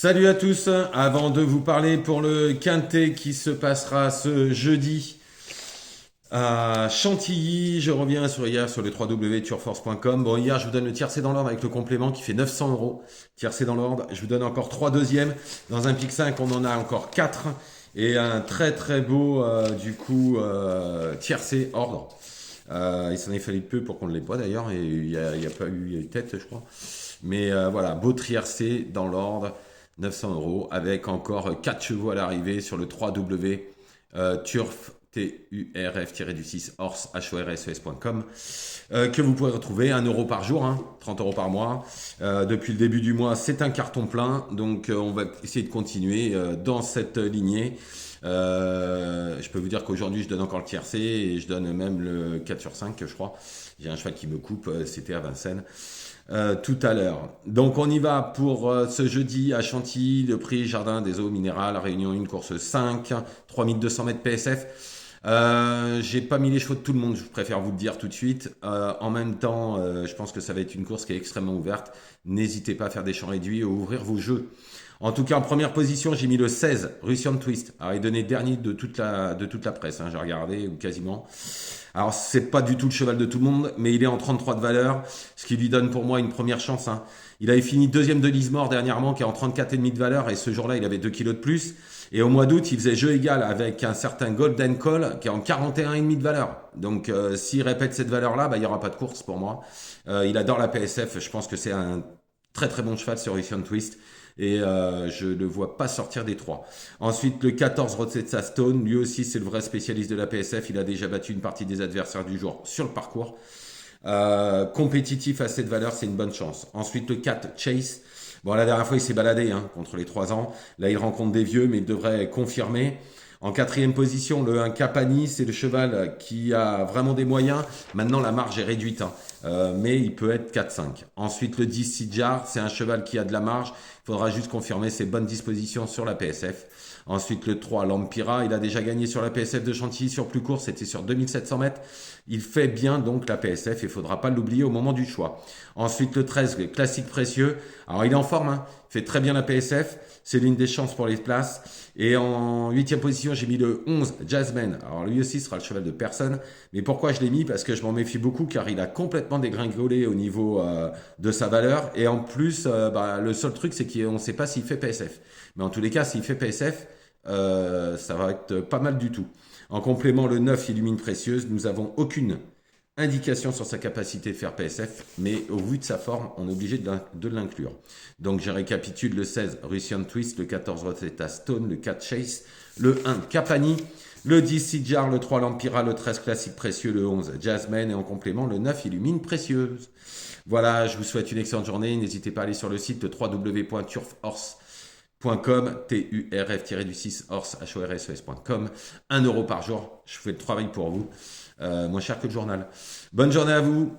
Salut à tous, avant de vous parler pour le quintet qui se passera ce jeudi à Chantilly, je reviens sur hier sur les www.turforce.com. Bon, hier je vous donne le tiercé dans l'ordre avec le complément qui fait 900 euros. Tiercé dans l'ordre, je vous donne encore 3 deuxièmes. Dans un pic 5, on en a encore 4 et un très très beau tiercé ordre. Il s'en est fallu peu pour qu'on ne l'ait pas d'ailleurs, et il y a pas eu tête je crois. Mais voilà, beau tiercé dans l'ordre. 900 euros avec encore 4 chevaux à l'arrivée sur le 3W turf turf-du-6 horse horses.com que vous pourrez retrouver 1 euro par jour, 30 euros par mois. Depuis le début du mois, c'est un carton plein, donc on va essayer de continuer dans cette lignée. Je peux vous dire qu'aujourd'hui je donne encore le tiercé et je donne même le 4 sur 5 je crois. J'ai un cheval qui me coupe, c'était à Vincennes. Tout à l'heure. Donc on y va pour ce jeudi à Chantilly, le prix Jardin des Eaux Minérales, Réunion 1, course 5, 3200 mètres PSF. J'ai pas mis les chevaux de tout le monde, je préfère vous le dire tout de suite. En même temps, je pense que ça va être une course qui est extrêmement ouverte. N'hésitez pas à faire des champs réduits et à ouvrir vos jeux. En tout cas, en première position, j'ai mis le 16, Russian Twist. Alors, il donnait dernier de toute la presse, j'ai regardé, ou quasiment. Alors, c'est pas du tout le cheval de tout le monde, mais il est en 33 de valeur, ce qui lui donne pour moi une première chance. Il avait fini deuxième de Lismore dernièrement, qui est en 34,5 de valeur, et ce jour-là, il avait 2 kilos de plus. Et au mois d'août, il faisait jeu égal avec un certain Golden Call, qui est en 41,5 de valeur. Donc, s'il répète cette valeur-là, il n'y aura pas de course pour moi. Il adore la PSF, je pense que c'est un très très bon cheval sur Russian Twist. Et je ne le vois pas sortir des 3. Ensuite, le 14, Rosetta Stone. Lui aussi, c'est le vrai spécialiste de la PSF. Il a déjà battu une partie des adversaires du jour sur le parcours. Compétitif à cette valeur, c'est une bonne chance. Ensuite, le 4, Chase. Bon, la dernière fois, il s'est baladé contre les 3 ans. Là, il rencontre des vieux, mais il devrait confirmer. En quatrième position, le 1 Capani, c'est le cheval qui a vraiment des moyens. Maintenant, la marge est réduite, mais il peut être 4-5. Ensuite, le 10 Sidjar, c'est un cheval qui a de la marge. Il faudra juste confirmer ses bonnes dispositions sur la PSF. Ensuite, le 3 Lampira, il a déjà gagné sur la PSF de Chantilly sur plus court, c'était sur 2700 mètres. Il fait bien donc la PSF, il ne faudra pas l'oublier au moment du choix. Ensuite, le 13, le classique précieux. Alors, il est en forme, il fait très bien la PSF. C'est l'une des chances pour les places. Et en huitième position, j'ai mis le 11, Jasmine. Alors lui aussi sera le cheval de personne. Mais pourquoi je l'ai mis? Parce que je m'en méfie beaucoup, car il a complètement dégringolé au niveau de sa valeur. Et en plus, le seul truc, c'est qu'on ne sait pas s'il fait PSF. Mais en tous les cas, s'il fait PSF, ça va être pas mal du tout. En complément, le 9, Illumine Précieuse. Nous n'avons aucune indication sur sa capacité de faire PSF, mais au vu de sa forme, on est obligé de l'inclure. Donc je récapitule: le 16, Russian Twist, le 14, Rosetta Stone, le 4, Chase, le 1, Capani, le 10, Sidjar, le 3, Lampira, le 13, Classique Précieux, le 11, Jasmine, et en complément, le 9, Illumine Précieuse. Voilà, je vous souhaite une excellente journée. N'hésitez pas à aller sur le site www.turforce.com, turf-du6 horses.com. 1 euro par jour, je fais le travail pour vous, moins cher que le journal. Bonne journée à vous.